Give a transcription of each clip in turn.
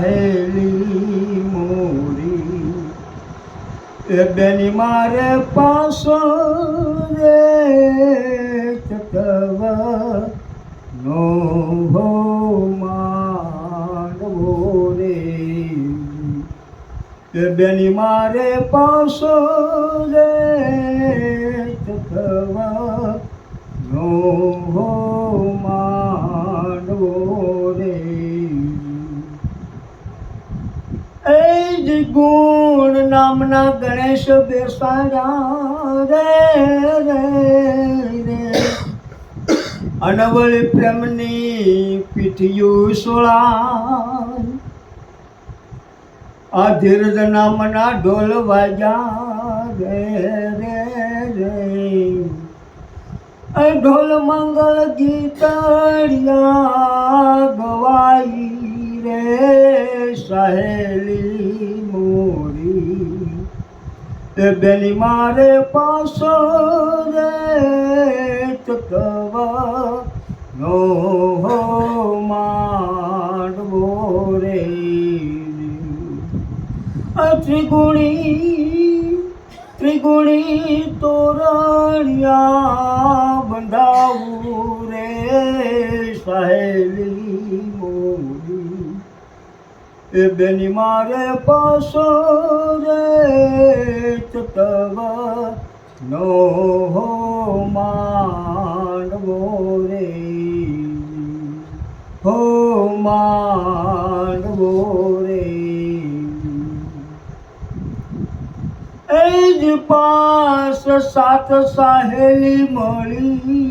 સહેલી મોરી એ બેની મારે પાસો રે ચકવ નો હો માંડવો રે એ બેની મારે પાસો રે ચકવ નો હો માંડવો રે એ જ ગુણ નામના ગણેશ બેસાડ્યા રે રે રે અનવળી પ્રેમની પીઠિયું સોળાય આ ધીરજ નામના ઢોલ વાગ્યા રે રે રે ઢોલ મંગળ ગીતડિયા ગવાઈ રે સહેલી મોરી એ બેની મારે પાસો રે ચકવ નો હો માંડવો રે ત્રિગુણી તોરણિયા બંધાવું રે સહેલી મોરી એ બેની મારે પાસો રે ચકવ નો હો માંડવો રે હો માંડવો રે એ જ 5-7 સહેલી મળી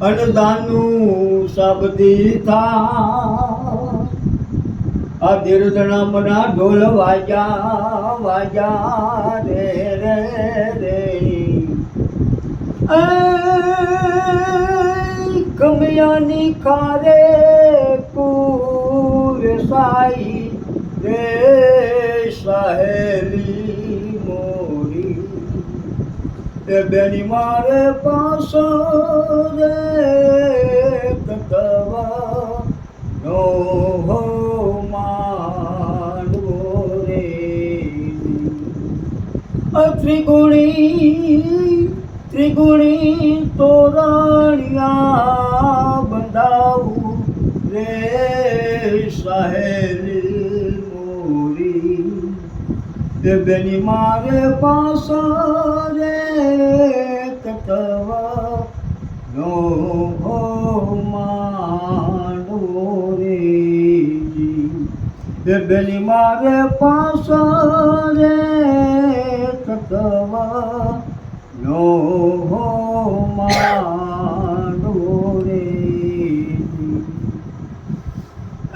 અનદાનું શબ્દી થા આ ધીરજણામના ઢોલ વાગ્યા રે રે રે કમયાની કારે સાઈ રે સહેલી મોરી એ બેની મારે પાસો રે ચકવ નો હો માંડવો રે ત્રિગુણી તોરણિયા બંધાવું રે સહેલી મોરી એ બેની મારે પાસો રે ચકવ નો હો માંડવો રે એ બેની મારે પાસો રે ચકવ નો હો માંડવો રે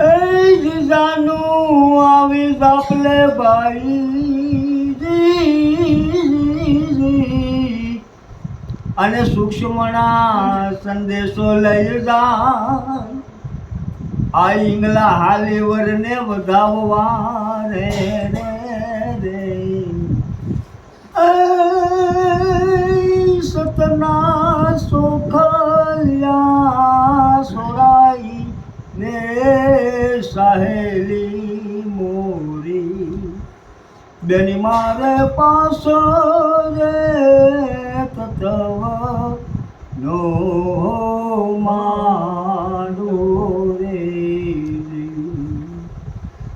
એ જાનું આવી દાપલે ભાઈ અને સૂક્ષ્મના સંદેશો લઈ જા આ ઈંગલા હાલીવર ને વધાવવા રે રે રે સતના સોખલ્યા સોરાઈ ને સહેલી મોરી બેની મારે પાસો રે ચકવ નો માંડવો રે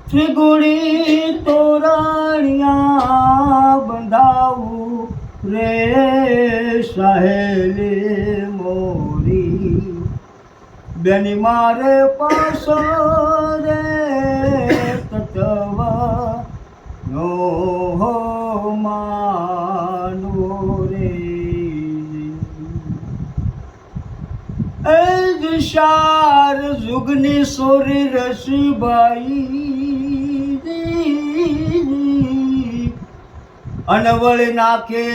ત્રિગુણી તોરણિયા બંધાવું રે સહેલી મોરી બેની મારે પાસો રે ચકવ નો હો માંડવો રે એ દિશાર જુગની સોરી રસીબાઈ અનવળી નાખે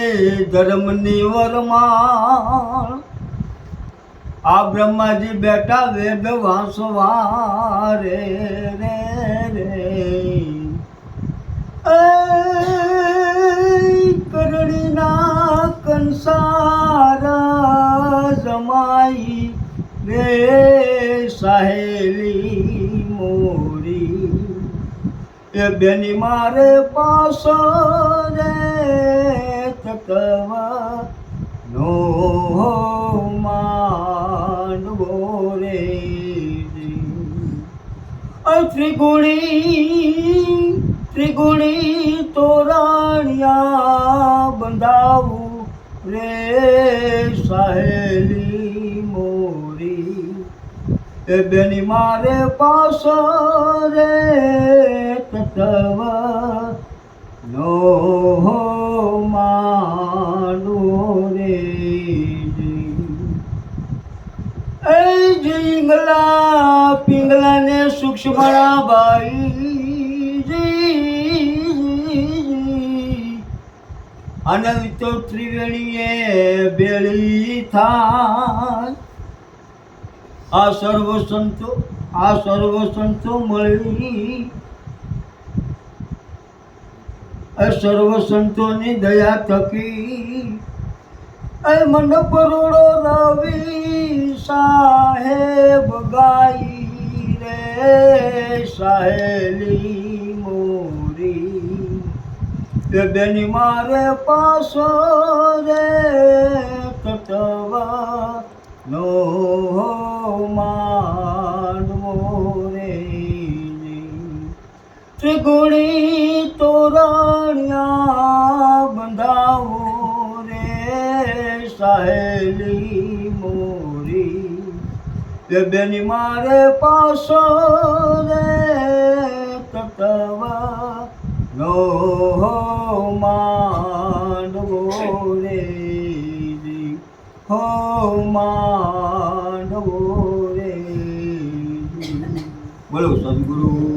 ધર્મની વરમાળ આ બ્રહ્માજી બેઠા વેદ વાંસવા રે રે રે કરણીના કંસાર જમાઈ રે એ બેની મારે પાસો રે તત્વ નો માંડવો રે ત્રિગુણી તોરણિયા બંધાવું રે સહેલી મોરી એ બેની મારે પાસો રે તત્વ નો માંડવો રે એ જીંગલા પિંગલા ને સૂક્ષ્મણા બાઈ અને તો ત્રિવેણીએ બેળી થાય આ સર્વ સંતો મળી સર્વ સંતોની દયા થકી મંડપ રોડો રવિ સાહેબ ગાઈ રે સહેલી મોરી એ બેની મારે પાસો રે તત્વ નો માંડવો રે ત્રિગુણી તોરણિયા બંધાવો સહેલી મોરી એ બેની મારે પાસો રે તત્વ નો માંડવો રે હો માંડવો રે બોલો સદગુરુ